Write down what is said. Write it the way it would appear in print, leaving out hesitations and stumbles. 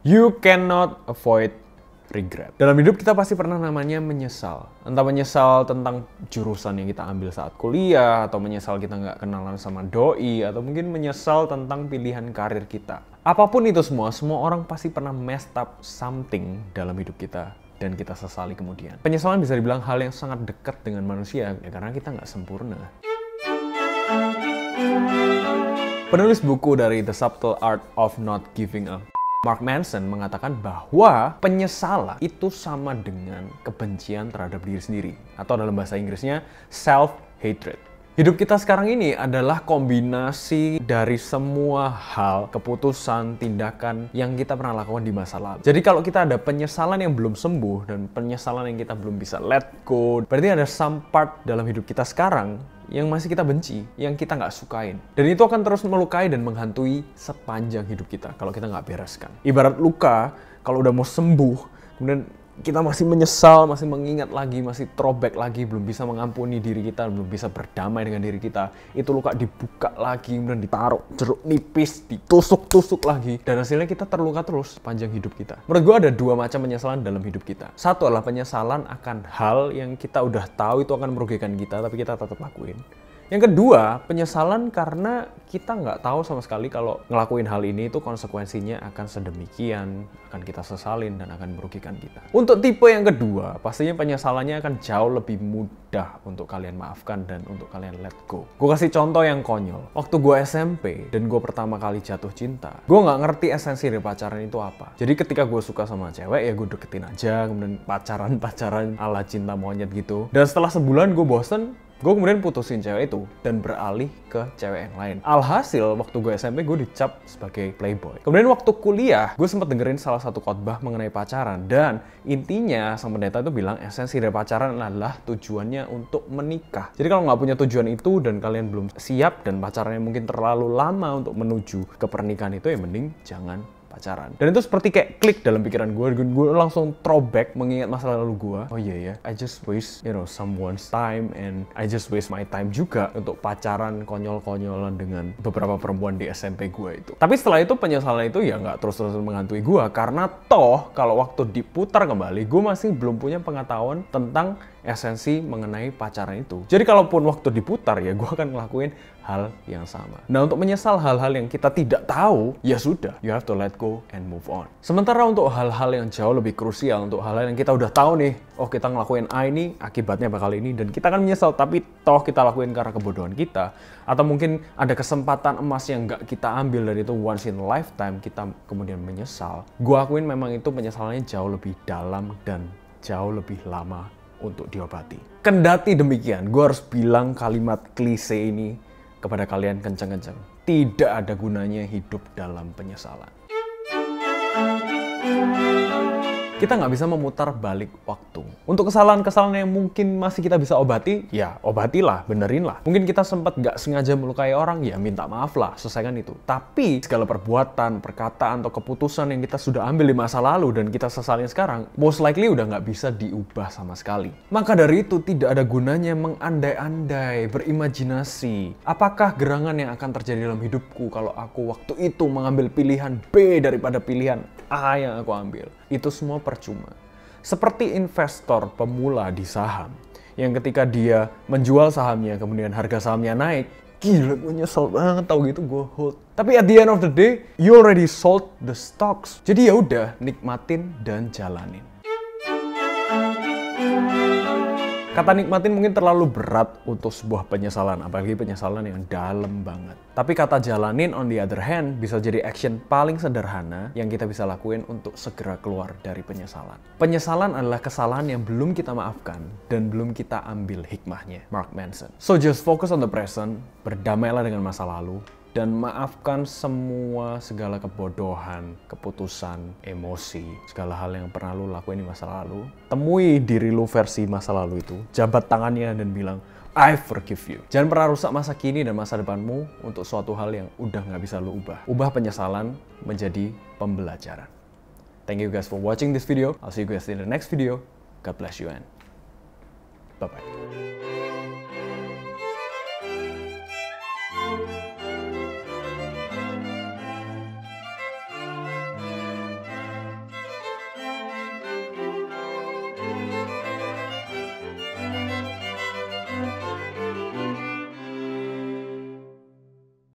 You cannot avoid regret. Dalam hidup kita pasti pernah namanya menyesal. Entah menyesal tentang jurusan yang kita ambil saat kuliah, atau menyesal kita nggak kenalan sama doi, atau mungkin menyesal tentang pilihan karir kita. Apapun itu semua orang pasti pernah messed up something dalam hidup kita. Dan kita sesali kemudian. Penyesalan bisa dibilang hal yang sangat dekat dengan manusia, ya karena kita nggak sempurna. Penulis buku dari The Subtle Art of Not Giving Up, Mark Manson, mengatakan bahwa penyesalan itu sama dengan kebencian terhadap diri sendiri. Atau dalam bahasa Inggrisnya, self-hatred. Hidup kita sekarang ini adalah kombinasi dari semua hal, keputusan, tindakan yang kita pernah lakukan di masa lalu. Jadi kalau kita ada penyesalan yang belum sembuh dan penyesalan yang kita belum bisa let go, berarti ada some part dalam hidup kita sekarang yang masih kita benci, yang kita nggak sukain. Dan itu akan terus melukai dan menghantui sepanjang hidup kita kalau kita nggak bereskan. Ibarat luka, kalau udah mau sembuh, kemudian kita masih menyesal, masih mengingat lagi, masih throwback lagi, belum bisa mengampuni diri kita, belum bisa berdamai dengan diri kita. Itu luka dibuka lagi, kemudian ditaruh jeruk nipis, ditusuk-tusuk lagi. Dan hasilnya kita terluka terus sepanjang hidup kita. Menurut gue ada dua macam penyesalan dalam hidup kita. Satu adalah penyesalan akan hal yang kita udah tahu itu akan merugikan kita, tapi kita tetap lakuin. Yang kedua, penyesalan karena kita nggak tahu sama sekali kalau ngelakuin hal ini itu konsekuensinya akan sedemikian, akan kita sesalin dan akan merugikan kita. Untuk tipe yang kedua, pastinya penyesalannya akan jauh lebih mudah untuk kalian maafkan dan untuk kalian let go. Gue kasih contoh yang konyol. Waktu gue SMP dan gue pertama kali jatuh cinta, gue nggak ngerti esensi dari pacaran itu apa. Jadi ketika gue suka sama cewek, ya gue deketin aja, kemudian pacaran ala cinta monyet gitu. Dan setelah sebulan gue bosen, gue kemudian putusin cewek itu dan beralih ke cewek yang lain. Alhasil, waktu gue SMP, gue dicap sebagai playboy. Kemudian waktu kuliah, gue sempat dengerin salah satu khotbah mengenai pacaran. Dan intinya, sang pendeta itu bilang esensi dari pacaran adalah tujuannya untuk menikah. Jadi kalau nggak punya tujuan itu dan kalian belum siap dan pacarannya mungkin terlalu lama untuk menuju ke pernikahan itu, ya mending jangan pacaran. Dan itu seperti kayak klik dalam pikiran gue langsung throwback mengingat masa lalu gue. Oh iya ya, I just waste someone's time and I just waste my time juga untuk pacaran konyol-konyolan dengan beberapa perempuan di SMP gue itu. Tapi setelah itu penyesalan itu ya nggak terus-terusan menghantui gue, karena toh kalau waktu diputar kembali gue masih belum punya pengetahuan tentang esensi mengenai pacaran itu. Jadi kalaupun waktu diputar ya gue akan ngelakuin hal yang sama. Nah, untuk menyesal hal-hal yang kita tidak tahu, ya sudah, you have to let go and move on. Sementara untuk hal-hal yang jauh lebih krusial, untuk hal-hal yang kita udah tahu nih, oh kita ngelakuin A ini, akibatnya bakal ini, dan kita akan menyesal, tapi toh kita lakuin karena kebodohan kita, atau mungkin ada kesempatan emas yang nggak kita ambil dan itu once in a lifetime, kita kemudian menyesal. Gue akuin memang itu penyesalannya jauh lebih dalam dan jauh lebih lama untuk diobati. Kendati demikian, gue harus bilang kalimat klise ini kepada kalian kencang-kencang. Tidak ada gunanya hidup dalam penyesalan. Kita nggak bisa memutar balik waktu. Untuk kesalahan-kesalahan yang mungkin masih kita bisa obati, ya obatilah, benerinlah. Mungkin kita sempat nggak sengaja melukai orang, ya minta maaf lah, selesaikan itu. Tapi segala perbuatan, perkataan, atau keputusan yang kita sudah ambil di masa lalu dan kita sesalin sekarang, most likely udah nggak bisa diubah sama sekali. Maka dari itu tidak ada gunanya mengandai-andai, berimajinasi. Apakah gerangan yang akan terjadi dalam hidupku kalau aku waktu itu mengambil pilihan B daripada pilihan A yang aku ambil? Itu semua percuma. Seperti investor pemula di saham, yang ketika dia menjual sahamnya, kemudian harga sahamnya naik, gila gue nyesel banget tau gitu gue hold. Tapi at the end of the day, you already sold the stocks. Jadi ya udah, nikmatin dan jalanin. Kata nikmatin mungkin terlalu berat untuk sebuah penyesalan, apalagi penyesalan yang dalam banget. Tapi kata jalanin on the other hand bisa jadi action paling sederhana yang kita bisa lakuin untuk segera keluar dari penyesalan. Penyesalan adalah kesalahan yang belum kita maafkan dan belum kita ambil hikmahnya. Mark Manson. So just focus on the present, berdamailah dengan masa lalu, dan maafkan semua segala kebodohan, keputusan, emosi, segala hal yang pernah lu lakuin di masa lalu. Temui diri lu versi masa lalu itu, jabat tangannya dan bilang, I forgive you. Jangan pernah rusak masa kini dan masa depanmu untuk suatu hal yang udah nggak bisa lu ubah. Ubah penyesalan menjadi pembelajaran. Thank you guys for watching this video. I'll see you guys in the next video. God bless you and bye-bye.